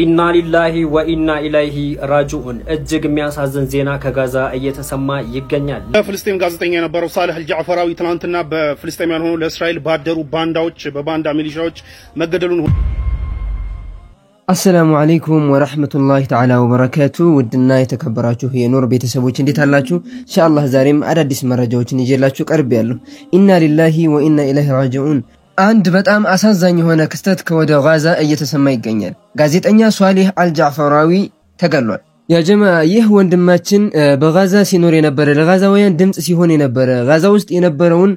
ኢና ሊላሂ ወኢና ኢለይሂ ራጂዑን እጅግ የሚያሳዝን ዜና ከጋዛ እየተሰማ ይገኛል። በፍልስጤም ጋዜጠኛ የነበረው ሳልህ አልጃዕፈራዊ ትናንትና በፍልስጤማውያን ሆኖ ለእስራኤል ባደሩ ባንዳዎች በባንዳ ሚሊሻዎች መገደሉን السلام عليكم ورحمة الله تعالى وبركاته ودنا يتكبراتو هي نور ቤተሰቦች እንዴት አላችሁ ኢንሻአላህ ዛሬም አዳዲስ መረጃዎችን ይዤላችሁ ቀርቤያለሁ ኢና ሊላሂ ወኢና ኢለይሂ ራጂዑን አንድ በጣም አሳዛኝ የሆነ ክስተት ከወደ ጋዛ እየተሰማ ይገኛል ጋዜጠኛ ሷሊህ አልጃዕፈራዊ ተገሏል ያ ጀማዓ ይህ ወንድማችን በጋዛ ሲኖር የነበረ ለጋዛውያን ድምጽ ሲሆን የነበረ ጋዛ ውስጥ የነበረውን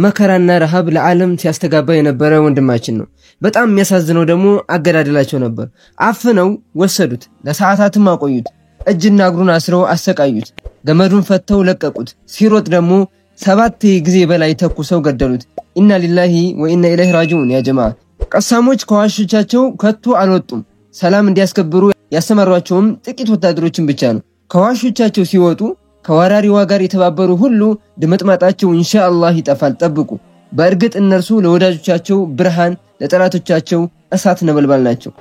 መከራና ረሃብ ለዓለም ሲያስተጋባ የነበረ ወንድማችን ነው በጣም የሚያሳዝነው ደግሞ አገዳደላቸው ነበር አፍነው ወሰዱት ለሰዓታትም አቆዩት እጅና እግሩን አስረው አሰቃዩት ገመዱን ፈተው ለቀቁት ሲሮጥ ደግሞ 7 ጊዜ በላይ ተኩሰው ገደሉት ኢና ሊላሂ ወኢና ኢለይሂ ራጂዑን ያ ጀማዓ ቀሳሞች ከዋሾቻቸው ከቶ አልወጡም ሰላም እንዲያስከብሩ ያስተማሯቸውም ጥቂት ወታደሮችን ብቻ ነው ከዋሾቻቸው ሲወጡ ከወራሪዋ ጋር የተባበሩ ሁሉ ድምጥማጣቸው ኢንሻአላህ ይጠፋል ጠብቁ በእርግጥ እነርሱ ለወዳጆቻቸው ብርሃን ለጠላቶቻቸው እሳት ነበልባል ናቸው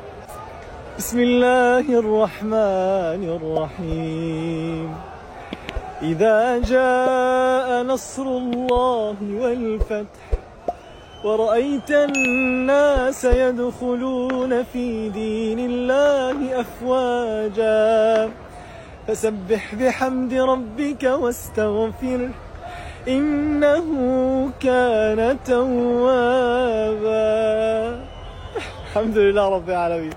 ቢስሚላሂር ረህማኒር ረሂም إذا جاء نصر الله والفتح ورأيت الناس يدخلون في دين الله أفواجا فسبح بحمد ربك واستغفره إنه كان توابا الحمد لله رب العالمين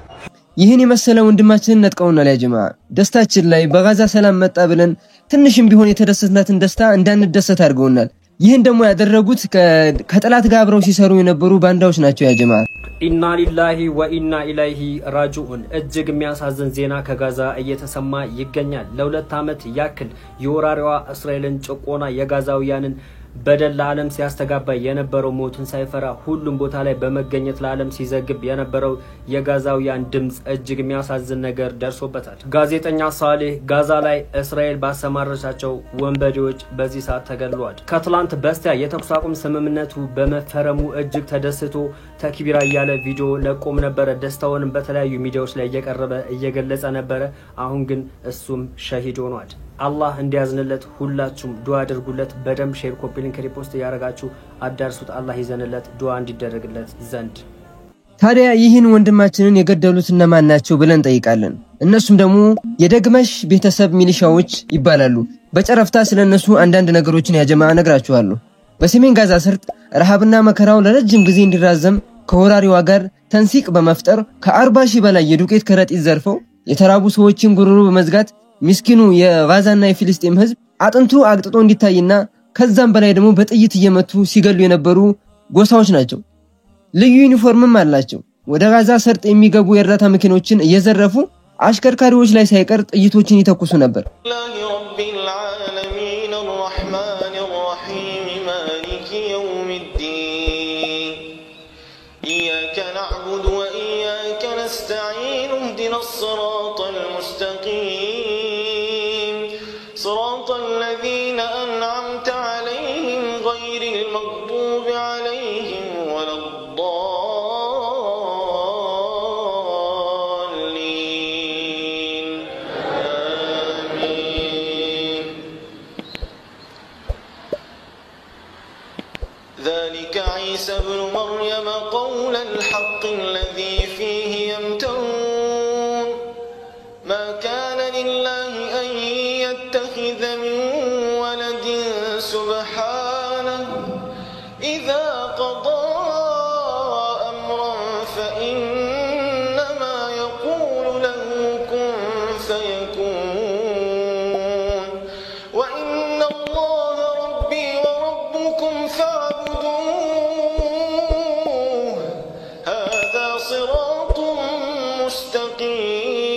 ይህን የመሰለ ወንድማችንን ነጥቀውናል ያ ጀማዓ ደስታችን ላይ በጋዛ ሰላም መጣ ብለን ትንሽም ቢሆን የተደሰትናትን ደስታ እንዳንደሰት አድርገውናል ይህን ደግሞ ያደረጉት ከጠላት ጋር አብረው ሲሰሩ የነበሩ ባንዳዎች ናቸው ያ ጀማዓ ኢና ሊላሂ ወኢና ኢለይሂ ራጂዑን እጅግ የሚያሳዝን ዜና ከጋዛ እየተሰማ ይገኛል ለሁለት ዓመት ያክል የወራሪዋ እስራኤልን ጭቆና የጋዛውያንን በደል ለዓለም ሲያስተጋባ የነበረው ሞቱን ሳይፈራ ሁሉም ቦታ ላይ በመገኘት ለዓለም ሲዘግብ የነበረው የጋዛውያን ድምጽ እጅግ የሚያሳዝን ነገር ደርሶበታል ጋዜጠኛ ሳሌህ ጋዛ ላይ እስራኤል ባሰማረቻቸው ወንበዴዎች በዚህ ሰዓት ተገድሏል ከትላንት በስቲያ የተኩስ አቁም ስምምነቱ በመፈረሙ እጅግ ተደስቶ ተክቢራ ያለ ቪዲዮ ለቆም ነበር ደስታውንም በተለያዩ ሚዲያዎች ላይ እየቀረበ እየገለጸ ነበር አሁን ግን እሱም ሸሂድ ሆኗል አላህ እንዲያዝንለት ሁላችሁም ዱዓ አድርጉለት በደም ሼር ኮፒ ሊንክ ሪፖስት ያረጋችሁ አዳርሱት አላህ ይዘንለት ዱዓ እንዲደረግለት ዘንድ ታዲያ ይህን ወንድማችንን የገደሉት እነማን ናቸው ብለን ጠይቃለን እነሱም ደግሞ የደግመሽ ቤተሰብ ሚሊሻዎች ይባላሉ በጨረፍታ ስለነሱ አንዳንድ ነገሮችን ያጀማዓ ነግራችኋለሁ በሰሜን ጋዛ ሰርጥ ረሃብና መከራው ለረጅም ጊዜ እንዲራዘም ከወራሪዋ ጋር ተንሲቅ በመፍጠር ከ40,000 በላይ የዱቄት ከረጢት ዘርፈው የተራቡ ሰዎችን ጉሮሮ በመዝጋት ምስኪኑ የጋዛና የፍልስጤም ህዝብ አጥንቱ አቅጥጦ እንዲታይና ከዛም በላይ ደግሞ በጥይት እየመቱ ሲገሉ የነበሩ ጎሳዎች ናቸው ልዩ ዩኒፎርምም አላቸው ወደ ጋዛ ሰርጥ የሚገቡ የእርዳታ መኪኖችን እየዘረፉ አሽከርካሪዎች ላይ ሳይቀር ጥይቶችን ይተኩሱ ነበር إياك نعبد وإياك نستعين اهدنا الصراط المستقيم صراط الذين أنعمت عليهم غير المغضوب عليهم ولا الضالين آمين ذلك عيسى ابن مريم قول الحق الذي فيه يمترون ما كان لله أن يتخذ من ولد سبحانه إذا قضى أمرا فإنما يقول له كن فيكون وإن الله ربي وربكم فاعبدوه هذا صراط مستقيم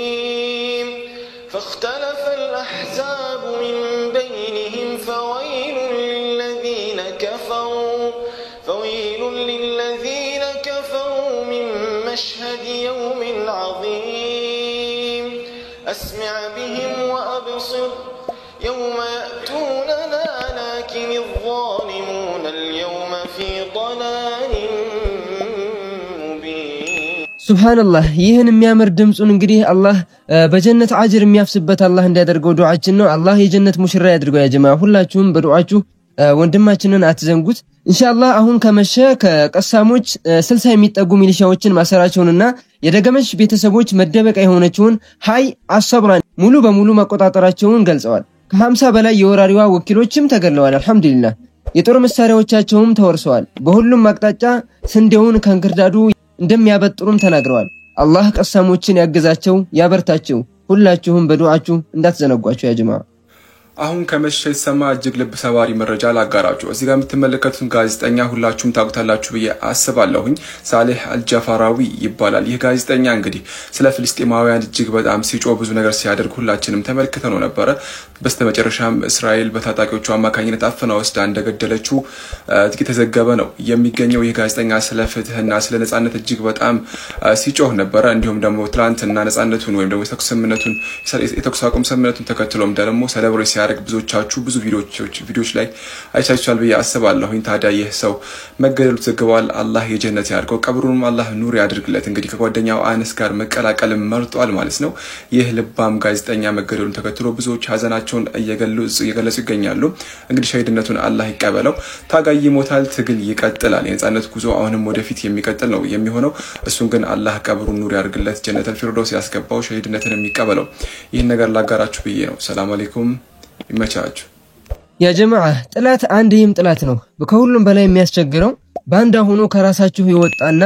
فاختلف الأحزاب من بينهم فويل للذين كفروا من مشهد يوم عظيم أسمع بهم وأبصر يوم يأتوننا لكن الظالمون اليوم في ضلال مبين ሱብሃንአላህ ይህን የሚያምር ድምጹን እንግዲህ አላህ በጀነት አጅር የሚያፍስበት አላህ እንዲያደርገው ዱዓችን ነው አላህ የጀነት ሙሽራ ያድርገው ያ ጀማዓ ሁላችሁም በዱዓችሁ ወንድማችንን አትዘንጉት ኢንሻአላህ አሁን ከመሸ ከቀሳሞች 60 የሚጠጉ ሚሊሻዎችን ማሰራቸውንና የደገመሽ ቤተሰቦች መደበቂያ የሆነችውን ሃይ አሰብራን ሙሉ በሙሉ መቆጣጠራቸውን ገልጸዋል ከ50 በላይ የወራሪዋ ወኪሎችም ተገለዋል አልহামዱሊላህ የጦር መሳሪያዎቻቸውም ተወርሰዋል በሁሉም አቅጣጫ ስንዴውን ከንክርዳዱ እንደሚያበጥሩም ተናግረዋል አላህ ቀሳሞችን ያገዛቸው ያበርታቸው ሁላችሁም በዱዓችሁ እንዳትዘነጓቸው ያ ጀማዓ አሁን ከመሸ ሰማ እጅግ ልብ ሰባሪ መረጃ ላጋራችሁ እዚህ ጋር የምትመለከቱት ጋዜጠኛ ሁላችሁም ታውቁታላችሁ ብዬ አስባለሁኝ ሳሌህ አልጃፋራዊ ይባላል ይህ ጋዜጠኛ እንግዲህ ስለ ፍልስጤማውያን እጅግ በጣም ሲጮህ ብዙ ነገር ሲያደርግ ሁላችንም ተመልክተነው ነበር በስተመጨረሻም እስራኤል በታጣቂዎቹ አማካኝነት አፈና ወስዳ እንደገደለችው ተዘገበ ነው የሚገኘው ይህ ጋዜጠኛ ስለ ፍትህና ስለ ነጻነት እጅግ በጣም ሲጮህ ነበር እንዲሁም ደግሞ ትላንትና ነጻነቱን ወይም ደግሞ የተኩስ አቁም ስምምነቱን ተከትሎም ደግሞ ሰለብሬት ሲያደርግ ብዙዎቻችሁ ብዙ ቪዲዮዎች ላይ አይታችኋል ብዬ አስባለሁኝ ታዲያ ይህ ሰው መገደሉ ተዘግቧል አላህ የጀነት ያድርገው ቀብሩንም አላህ ኑር ያድርግለት እንግዲህ ከጓደኛው አነስ ጋር መቀላቀል መርጧል ማለት ነው ይህ ልባም ጋዜጠኛ መገደሉን ተከትሎ ብዙዎች ሀዘናቸውን እየገለጹ ይገኛሉ እንግዲህ ሸሂድነቱን አላህ ይቀበለው ታጋይ ይሞታል ትግል ይቀጥላል የነጻነት ጉዞ አሁንም ወደፊት የሚቀጥል ነው የሚሆነው እሱን ግን አላህ ቀብሩን ኑር ያድርግለት ጀነተል ፊርደውስ ያስገባው ሸሂድነትን የሚቀበለው ይህን ነገር ላጋራችሁ ብዬ ነው ሰላም አለይኩም ይመቻችሁ ያ ጀማዓ ጥላት አንድም ጥላት ነው ከሁሉም በላይ የሚያስቸግረው ባንዳ ሆኖ ከራሳችሁ ይወጣና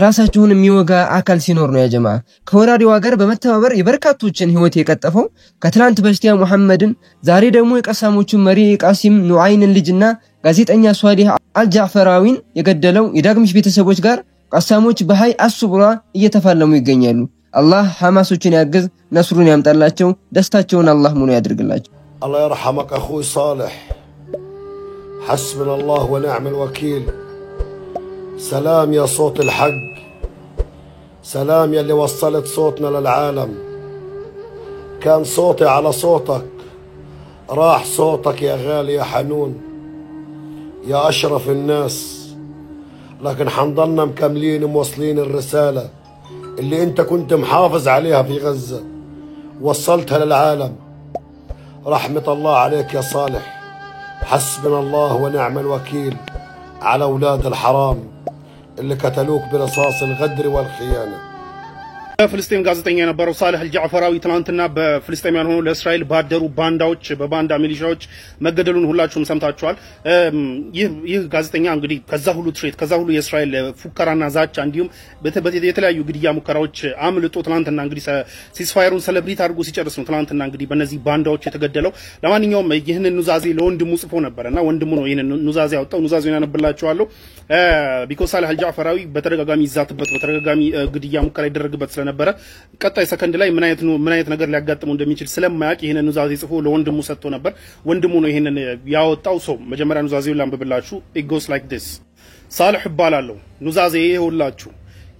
ራሳችሁን የሚወጋ አካል ሲኖር ነው ያ ጀማዓ ከወራሪው ሀገር በመተባበር የበርካቶችን ህይወት የቀጠፈው ከትላንት በስቲያ መሐመድን ዛሬ ደግሞ የቀሳሞቹ መሪ ቃሲም ኑዓይንን ልጅና ጋዜጠኛ ሷሊህ አልጃፈራዊን የገደለው የዳግምሽ ቤተሰቦች ጋር ቀሳሞች በሃይ አስቡራ እየተፋለሙ ይገኛሉ አላህ ሐማሶችን ያግዝ ነስሩን ያምጣላቸው ደስታቸውን አላህ ሙሉ ያድርግላቸው الله يرحمك أخوي صالح حسبنا الله ونعم الوكيل سلام يا صوت الحق سلام يا اللي وصلت صوتنا للعالم كان صوتي على صوتك راح صوتك يا غالي يا حنون يا أشرف الناس لكن حنضلنا مكملين موصلين الرسالة اللي انت كنت محافظ عليها في غزة وصلتها للعالم رحمة الله عليك يا صالح حسبنا الله ونعم الوكيل على أولاد الحرام اللي قتلوك برصاص الغدر والخيانة ፍልስጤም ጋዜጠኛ የነበረው ሳሌህ አልጃፈራዊ ትናንትና በፍልስጤማውያን ሆኖ ለእስራኤል ባደሩ ባንዳዎች በባንዳ ሚሊሻዎች መገደሉን ሁላችሁም ሰምታችኋል ይህ ጋዜጠኛ እንግዲህ ከዛ ሁሉ ትሬት ከዛ ሁሉ የእስራኤል ፉከራና ዛቻ እንዲሁም የተለያዩ ግድያ ሙከራዎች አምልጦ ትናንትና እንግዲህ ሲስፋየሩን ሰለብሬት አድርጎ ሲጨርስ ነው ትናንትና እንግዲህ በእነዚህ ባንዳዎች የተገደለው ለማንኛውም ይህንን ኑዛዜ ለወንድሙ ጽፎ ነበርና ወንድሙ ነው ይህንን ኑዛዜ ያወጣው ኑዛዜውን ያነብላችኋለሁ ቢኮዝ ሳሌህ አልጃፈራዊ በተደጋጋሚ ይዛትበት በተደጋጋሚ ግድያ ሙከራ ይደረግበት ስለነበረ ቀጣይ ሰከንድ ላይ ምን አይነት ነገር ሊያጋጥመው እንደሚችል ስለማያውቅ ይሄንን ኑዛዜ ጽፎ ለወንድሙ ሰጥቶ ነበር ወንድሙ ነው ይሄንን ያወጣው ሰው መጀመሪያ ኑዛዜውን ላንብብላችሁ it goes like this ሳሌህ ይባላልው ኑዛዜ ይሁላችሁ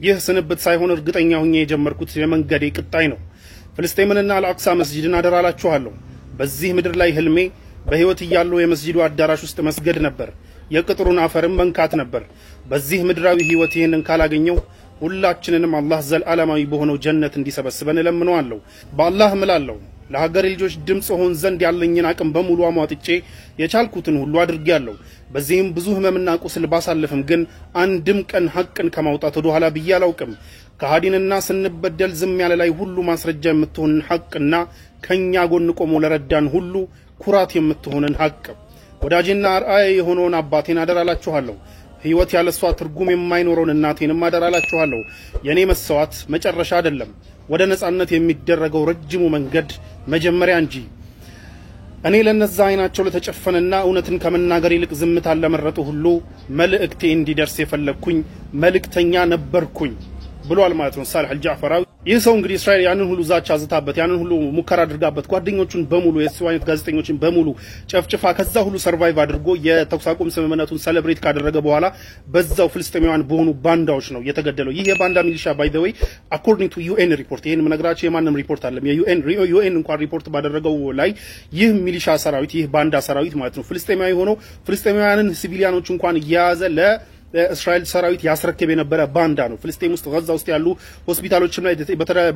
ይህ ስንብት ሳይሆን እርግጠኛ ሆኜ የጀመርኩት የመንገዴ ቅጣይ ነው ፍልስጤምንና አልአቅሳ መስጂድን አደራላችኋለሁ በዚህ ምድር ላይ ህልሜ በህይወት ያለው የመስጂዱ አዳራሽ ውስጥ መስገድ ነበር የቅጥሩን አፈርም መንካት ነበር በዚህ ምድራዊ ህይወት ይሄንን ካላገኘው ሁላችንንም አላህ ዘላለማዊ በሆነው ጀነት እንዲሰበስበን ለምነዋለሁ በአላህ እምላለሁ ለሀገሬ ልጆች ድምጽ ሆን ዘንድ ያለኝን አቅም በሙሉ አሟጥጬ የቻልኩትን ሁሉ አድርጌያለሁ በዚህም ብዙ ህመምና ቁስል ባሳለፍም ግን አንድም ቀን ሐቅን ከማውጣት ወደ ኋላ ብዬ አላውቅም ከሃዲንና ስንበደል ዝም ያለ ላይ ሁሉ ማስረጃ የምትሆን ሐቅና ከኛ ጎን ቆሞ ለረዳን ሁሉ ኩራት የምትሆንን ሐቅ ወዳጅና አርአያ የሆነውን አባቴን አደራላችኋለሁ ህይወት ያለሷ ትርጉም የማይኖረውን እናቴንም አደራላችኋለሁ የኔ መስዋዕት መጨረሻ አይደለም ወደ ነጻነት የሚደረገው ረጅሙ መንገድ መጀመሪያ እንጂ እኔ ለነዛ አይናቸው ለተጨፈነና እውነትን ከመናገር ይልቅ ዝምታን ለመረጡ ሁሉ መልእክቴ እንዲደርስ የፈለኩኝ መልእክተኛ ነበርኩኝ ብሏል ማለት ነው ሳሌህ አልጃፈራዊ ይህ ሰው እንግዲህ እስራኤል ያንን ሁሉ ዛቻ አዝታበት ያንን ሁሉ ሙከራ አድርጋበት ጓደኞቹን በሙሉ የእስራኤል ጋዜጠኞችን በሙሉ ጨፍጭፋ ከዛ ሁሉ ሰርቫይቭ አድርጎ የተኩስ አቁም ስምምነቱን ሰለብሬት ካደረገ በኋላ በዛው ፍልስጤማውያን በሆኑ ባንዳዎች ነው የተገደለው ይህ የባንዳ ሚሊሻ ባይ ዘ ዌይ አኮርዲንግ ቱ ዩኤን ሪፖርት ይሄን መነግራችሁ የማንም ሪፖርት አለም የዩኤን እንኳን ሪፖርት ባደረገው ላይ ይህ ሚሊሻ ሰራዊት ይህ ባንዳ ሰራዊት ማለት ነው ፍልስጤማዊ ሆኖ ፍልስጤማውያንን ሲቪሊያኖች እንኳን ያዘ እስራኤል ሰራዊት ያስረከበ የነበረ ባንዳ ነው። ፍልስጤም ውስጥ ጋዛ ውስጥ ያሉ ሆስፒታሎችም ላይ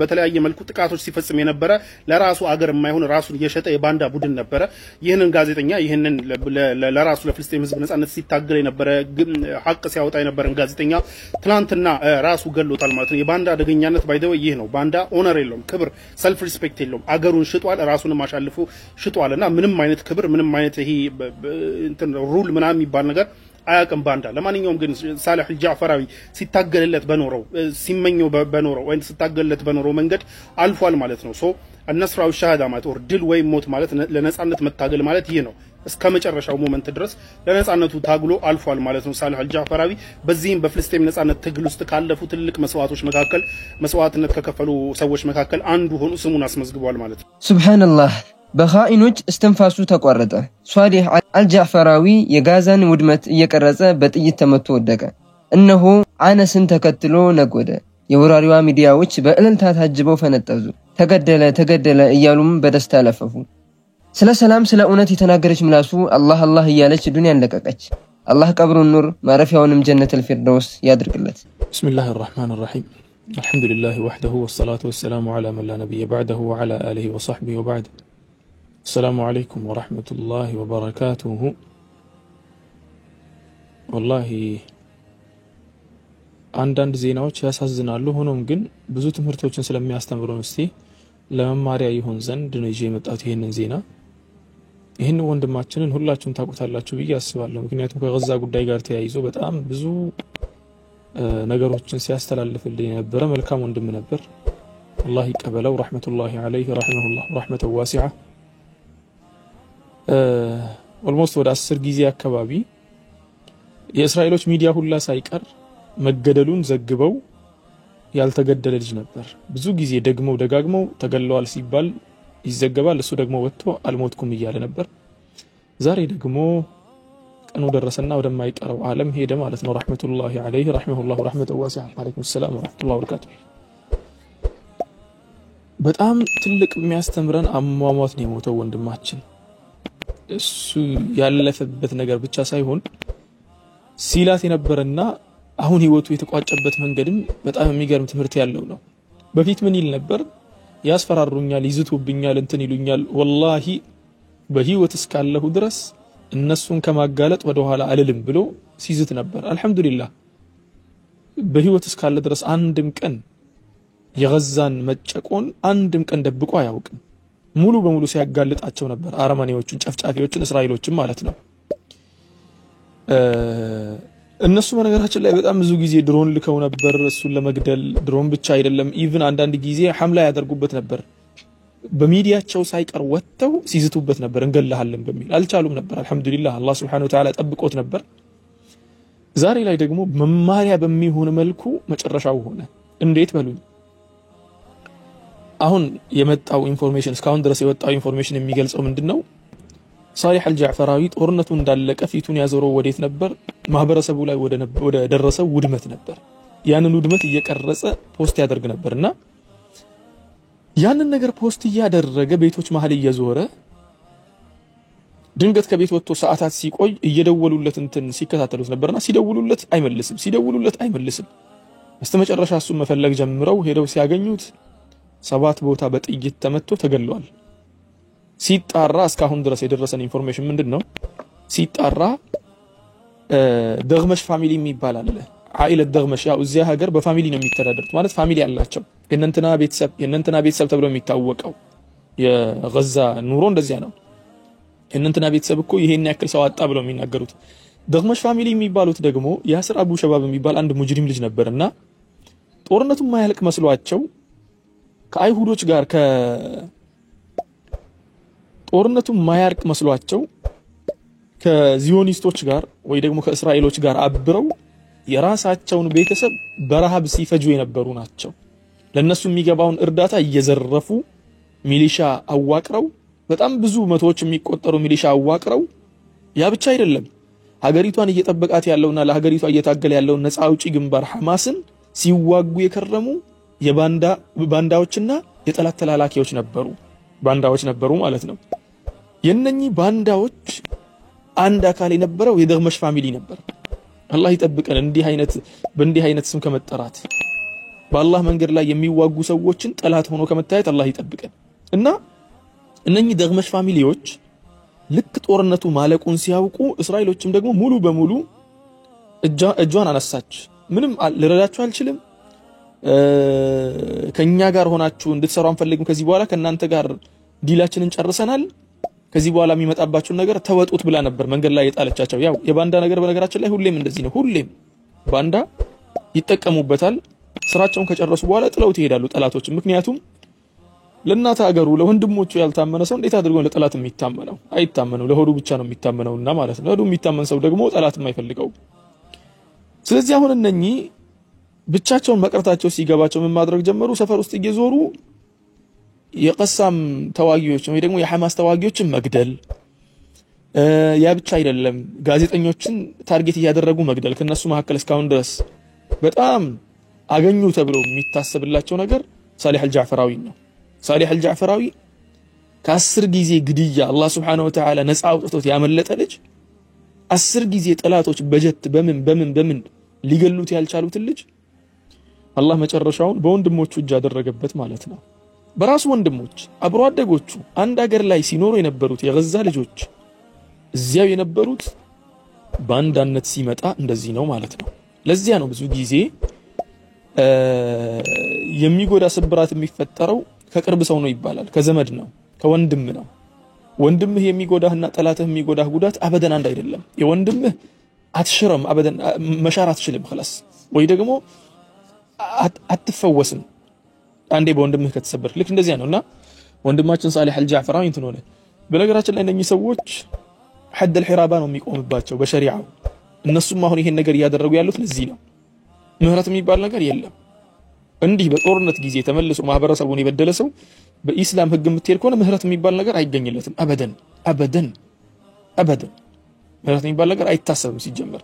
በተለያየ መልኩ ጥቃቶች ሲፈጽም የነበረ ለራሱ አገር የማይሆን ራሱን የሸጠ የባንዳ ቡድን ነበረ። ይህንን ጋዜጠኛ ይህንን ለራሱ ለፍልስጤም ህዝብ ነጻነት ሲታገል የነበረ ሐቅ ሲያወጣ የነበረን ጋዜጠኛ ትላንትና ራሱ ገሎታል ማለት ነው። የባንዳ አደገኛነት ባይደው ይህ ነው። ባንዳ ኦነር የለውም፣ ክብር ሰልፍ ሪስፔክት የለውም። አገሩን ሽጧል፣ ራሱንም አሻልፎ ሽጧልና ምንም አይነት ክብር ምንም አይነት ይሄ እንትን ሩል ምናምን የሚባል ነገር አያውቅም ባንዳ። ለማንኛውም ግን ሳልህ አልጃዕፈራዊ ሲታገልለት በኖረው ሲመኘው በኖረው ወይ ሲታገልለት በኖረው መንገድ አልፏል ማለት ነው። النصر والشهادة ማለት ወር ድል ወይ ሞት ማለት ለነጻነት መታገል ማለት ይሄ ነው። እስከ መጨረሻው ሞመንት ድረስ ለነጻነቱ ታግሎ አልፏል ማለት ነው ሳልህ አልጃዕፈራዊ። በዚህም በፍልስጤም ነጻነት ትግል ውስጥ ካለፉ ትልቅ መስዋዕቶች መካከል መስዋዕትነት ከከፈሉ ሰዎች መካከል አንዱ ሆኖ ስሙን አስመዝግቧል ማለት ነው። ሱብሃንአላህ። በኻኢኖች እስትንፋሱ ተቋረጠ። ሷሊህ አልጃዕፈራዊ የጋዛን ውድመት እየቀረጸ በጥይት ተመቶ ወደቀ። እነሆ አነስን ተከትሎ ነጎደ። የወራሪዋ ሚዲያዎች በእልልታ ታጅበው ፈነጠዙ። ተገደለ እያሉም በደስታ ለፈፉ። ስለ ሰላም ስለ እውነት የተናገረች ምላሱ አላህ አላህ እያለች ዱንያን ለቀቀች። አላህ ቀብሩን ኑር ማረፊያውንም ጀነተል ፊርደውስ ያድርግለት። ቢስሚላሂር ረህማኒር ረሂም አልሐምዱሊላሂ ወህደሁ ወሰላቱ ወሰላሙ ዐላ መን ላ ነቢየ በዕደሁ ወዐላ አሊሂ ወሰህቢሂ ወበዕድ። السلام عليكم ورحمة الله وبركاته. والله አንዳንድ ዜናዎች ያሳዝናሉ። ሆኖም ግን ብዙ ትምህርቶችን ስለሚያስተምሩን እስቲ ለመማሪያ ይሆን ዘንድ ነው ይዤ የመጣሁት ይሄንን ዜና። ይሄን ወንድማችንን ሁላችሁም ታውቁታላችሁ ብዬ አስባለሁ። ምክንያቱም ከጋዛ ጉዳይ ጋር ተያይዞ በጣም ብዙ ነገሮችን ሲያስተላልፍልኝ የነበረ መልካም ወንድም ነበር። አላህ ይቀበለው። ረህመቱላሂ ዐለይሂ ረሂመሁላህ ረህመተ ዋሲዓ። ኦልሞስት ወደ 10 ጊዜ አካባቢ የእስራኤሎች ሚዲያ ሁላ ሳይቀር መገደሉን ዘግበው ያልተገደለ ልጅ ነበር። ብዙ ጊዜ ደጋግመው ተገለዋል ሲባል ይዘገባል። እሱ ደግሞ ወጥቶ አልሞትኩም እያለ ነበር። ዛሬ ደግሞ ቀኑ ደረሰና ወደማይቀረው ዓለም ሄደ ማለት ነው። ረህመቱላሂ ዐለይሂ ረሂመሁላህ ረህመተ ዋሲዓ። ወአለይኩም ሰላም ወራህመቱላሂ ወበረካቱሁ። በጣም ትልቅ የሚያስተምረን አሟሟት ነው የሞተው ወንድማችን። እሱ ያለፈበት ነገር ብቻ ሳይሆን ሲላት የነበረና አሁን ህይወቱ የተቋጨበት መንገድም በጣም የሚገርም ትምህርት ያለው ነው። በፊት ምን ይል ነበር? ያስፈራሩኛል፣ ይዝቱብኛል፣ እንትን ይሉኛል፣ ወላሂ በህይወት እስካለሁ ድረስ እነሱን ከማጋለጥ ወደ ኋላ አልልም ብሎ ሲዝት ነበር። አልহামዱሊላህ በህይወት እስካለ ድረስ አንድም ቀን የጋዛን መጨቆን አንድም ቀን ደብቆ አያውቅም። ሙሉ በሙሉ ሲያጋልጣቸው ነበር አረማኔዎቹን፣ ጨፍጫፊዎችን፣ እስራኤሎችን ማለት ነው። እነሱ በነገራችን ላይ በጣም ብዙ ጊዜ ድሮን ልከው ነበር እሱን ለመግደል። ድሮን ብቻ አይደለም ኢቭን አንዳንድ ጊዜ ሐምላ ያደርጉበት ነበር። በሚዲያቸው ሳይቀር ወጥተው ሲዝቱበት ነበር እንገላሃለን በሚል። አልቻሉም ነበር። አልহামዱሊላህ አላህ Subhanahu Wa Ta'ala ጠብቆት ነበር። ዛሬ ላይ ደግሞ መማሪያ በሚሆን መልኩ መጨረሻው ሆነ። እንዴት በሉኝ። አሁን የመጣው ኢንፎርሜሽን እስካሁን ድረስ የወጣው ኢንፎርሜሽን የሚገልጸው ምንድነው? ሳሊህ አልጃዕፈራዊ ጦርነቱ እንዳለቀ ፊቱን ያዞረው ወዴት ነበር? ማህበረሰቡ ላይ ወደ ደረሰው ውድመት ነበር። ያንን ውድመት እየቀረጸ ፖስት ያደርግ ነበርና ያንን ነገር ፖስት እያደረገ ቤቶች መሃል እየዞረ ድንገት ከቤት ወጥቶ ሰዓታት ሲቆይ እየደወሉለት እንትን ሲከታተሉት ነበርና ሲደውሉለት አይመልስም። በስተመጨረሻ እሱን መፈለግ ጀምረው ሄደው ሲያገኙት 7 ቦታ በጥይት ተመቶ ተገሏል። ሲጣራ እስካሁን ድረስ የደረሰን ኢንፎርሜሽን ምንድነው? ሲጣራ ደግመሽ ፋሚሊ የሚባል አለ። عائله ደግመሽ ያው እዚያ ሀገር በፋሚሊ ነው የሚተዳደሩት። ማለት ፋሚሊ ያላቸው የእነንትና ቤተሰብ ተብሎ የሚታወቀው የጋዛ ኑሮ እንደዚያ ነው። የእነንትና ቤተሰብ እኮ ይሄን ያክል ሰው አጣ ብለው የሚናገሩት። ደግመሽ ፋሚሊ የሚባሉት ደግሞ ያስር አቡ ሸባብ የሚባል አንድ ሙጅሪም ልጅ ነበርና ጦርነቱ ማያልቅ መስሏቸው ከአይሁዶች ጋር ጦርነቱ ማያልቅ መስሏቸው ከዚዮኒስቶች ጋር ወይ ደግሞ ከእስራኤሎች ጋር አብረው የራሳቸውን ቤተሰብ በረሃብ ሲፈጁ የነበሩ ናቸው። ለነሱ የሚገባውን እርዳታ እየዘረፉ ሚሊሻ አዋቅረው በጣም ብዙ መቶዎች የሚቆጠሩ ሚሊሻ አዋቅረው ያ ብቻ አይደለም ሀገሪቷን እየጠበቃት ያለውና ለሀገሪቷ እየታገለ ያለው ነፃ አውጪ ግንባር ሐማስን ሲዋጉ የከረሙ ባንዳዎችና የጠላት ተላላኪዎች ነበሩ። ባንዳዎች ነበሩ ማለት ነው። የነኚህ ባንዳዎች አንድ አካል የነበረው የደግመሽ ፋሚሊ ነበር። አላህ ይጠብቀን በእንዲህ አይነት ስም ከመጠራት በአላህ መንገድ ላይ የሚዋጉ ሰዎችን ጠላት ሆኖ ከመታየት አላህ ይጠብቀን። እና እነኚህ ደግመሽ ፋሚሊዎች ልክ ጦርነቱ ማለቁን ሲያውቁ እስራኤሎችም ደግሞ ሙሉ በሙሉ እጇን አነሳች። ምንም ልረዳችሁ አልችልም፣ ከኛ ጋር ሆናችሁ እንድትሰሩ አንፈልግም፣ ከዚህ በኋላ ከናንተ ጋር ዲላችንን ጨርሰናል፣ ከዚህ በኋላ የሚመጣባችሁ ነገር ተወጡት ብላ ነበር መንገድ ላይ የጣለቻቸው። ያው የባንዳ ነገር በነገራችን ላይ ሁሌም እንደዚህ ነው። ሁሌም ባንዳ ይጠቀሙበታል። ስራቸውን ከጨረሱ በኋላ ጥለውት ይሄዳሉ ጠላቶች። ምክንያቱም ለእናት ሀገሩ ለወንድሞቹ ያልታመነ ሰው እንዴት አድርጎ ለጠላት የሚታመነው? አይታመነው። ለሆዱ ብቻ ነው የሚታመነውና ማለት ነው። ለሆዱ የሚታመን ሰው ደግሞ ጠላትም አይፈልገው። ስለዚህ አሁን እነኚህ ብቻቸውን መቅረታቸው ሲገባቸው ምን ማድረግ ጀመሩ? ሰፈር ውስጥ እየዞሩ የቀሳም ተዋጊዎች ወይ ደግሞ የሐማስ ተዋጊዎችን መግደል። ያ ብቻ አይደለም፣ ጋዜጠኞችን ታርጌት ያደረጉ መግደል። ከነሱ መካከል እስካሁን ድረስ በጣም አገኙ ተብሎ የሚታሰብላቸው ነገር ሳሊህ አልጃዕፈራዊ ነው። ሳሊህ አልጃዕፈራዊ ከ10 ጊዜ ግድያ አላህ Subhanahu Wa Ta'ala ነፃ አውጥቶት ያመለጠ ልጅ 10 ጊዜ ጠላቶች በጀት በምን ሊገሉት ያልቻሉት ልጅ አላህ መጨረሻውን በወንድሞቹ እጅ አደረገበት ማለት ነው። በራሱ ወንድሞች አብሮ አደጎቹ አንድ ሀገር ላይ ሲኖሩ የነበሩት የገዛ ልጆች እዚያው የነበሩት ባንዳነት ሲመጣ እንደዚህ ነው ማለት ነው። ለዚያ ነው ብዙ ጊዜ የሚጎዳ ስብራት የሚፈጠረው ከቅርብ ሰው ነው ይባላል፣ ከዘመድ ነው፣ ከወንድም ነው። ወንድምህ የሚጎዳህና ጠላትህ የሚጎዳህ ጉዳት አበደን አንድ አይደለም። የወንድምህ አትሽረም፣ አበደን መሻር አትችልም خلاص፣ ወይ ደግሞ አትፈወስም አንዴ በወንድምህ ከተሰበርክ። ልክ እንደዚያ ነውና ወንድማችን ሳሊህ አልጃዕፈራዊ እንትን ሆነ። በነገራችን ላይ እነኚህ ሰዎች ሐድ الحرابة ነው የሚቆምባቸው በሸሪዓው። እነሱም አሁን ይሄን ነገር ያደረጉ ያሉት ለዚህ ነው። ምህረት የሚባል ነገር የለም። እንዲህ በጦርነት ጊዜ ተመልሶ ማህበረሰቡን የበደለ ሰው በኢስላም ህግ የምትሄድ ከሆነ ምህረት የሚባል ነገር አይገኝለትም። አበደን ምህረት የሚባል ነገር አይታሰብም ሲጀመር።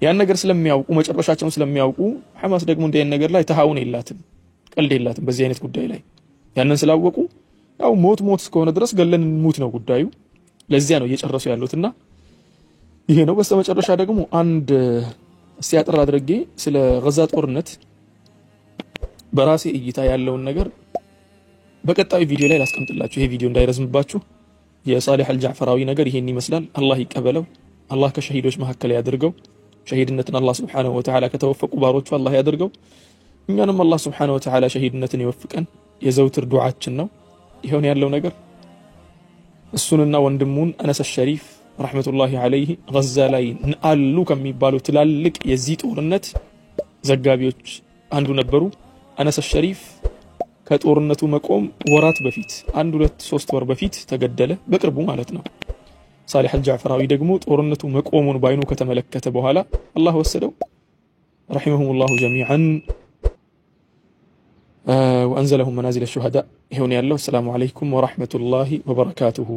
ያን ነገር ስለሚያውቁ መጨረሻቸውን ስለሚያውቁ ሐማስ ደግሞ እንዲህ አይነት ነገር ላይ ተሃውን የላትም፣ ቀልድ የላትም በዚህ አይነት ጉዳይ ላይ። ያንን ስላወቁ ያው ሞት እስከሆነ ድረስ ገለን ሙት ነው ጉዳዩ። ለዚያ ነው እየጨረሱ ያሉትና ይሄ ነው። በስተመጨረሻ ደግሞ አንድ ሲያጥር አድርጌ ስለ ገዛ ጦርነት በራሴ እይታ ያለውን ነገር በቀጣዩ ቪዲዮ ላይ ላስቀምጥላችሁ። ይሄ ቪዲዮ እንዳይረዝምባችሁ። የሳሊህ አልጃዕፈራዊ ነገር ይሄን ይመስላል። አላህ ይቀበለው። አላህ ከሸሂዶች መካከል ያድርገው። ሸሂድነትን አላህ Subhanahu Wa Ta'ala ከተወፈቁ ባሮቹ አላህ ያድርገው። እኛንም አላህ Subhanahu Wa Ta'ala ሸሂድነትን ይወፍቀን የዘውትር ዱዓችን ነው። ይሄን ያለው ነገር እሱንና ወንድሙን አነስ ሸሪፍ ረህመቱላሂ ዐለይሂ ገዛ ላይ አሉ ከሚባሉ ትላልቅ የዚህ ጦርነት ዘጋቢዎች አንዱ ነበሩ። አነስ ሸሪፍ ከጦርነቱ መቆም ወራት በፊት 1 2 3 ወር በፊት ተገደለ፣ በቅርቡ ማለት ነው። ሳሊህ አልጃዕፈራዊ ደግሞ ጦርነቱ መቆሙን ባይኑ ከተመለከተ በኋላ አላህ ወሰደው ረሂመሁሙላሁ ጀሚዓን ወአንዘለሁም መናዚለ ሹሃዳ። ይሄን ያለው። ሰላም አለይኩም ወራህመቱላሂ ወበረካቱሁ።